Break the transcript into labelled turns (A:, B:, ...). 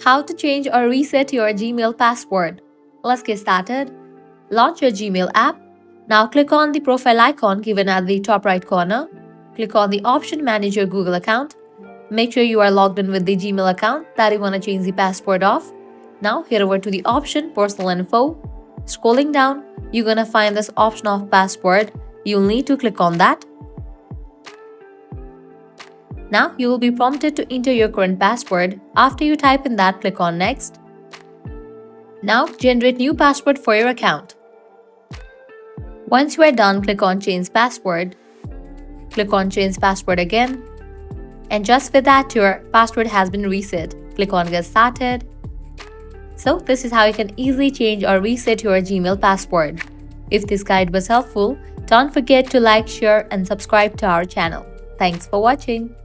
A: How to change or reset your Gmail password. Let's get started. Launch your Gmail app. Now click on the profile icon given at the top right corner. Click on the option Manage your Google account. Make sure you are logged in with the Gmail account that you want to change the password of. Now head over to the option Personal Info. Scrolling down, you're gonna find this option of password. You'll need to click on that. Now you will be prompted to enter your current password. After you type in that, click on Next. Now generate new password for your account. Once you are done, click on Change Password. Click on Change Password again. And just with that, your password has been reset. Click on Get Started. So this is how you can easily change or reset your Gmail password. If this guide was helpful, don't forget to like, share and subscribe to our channel. Thanks for watching.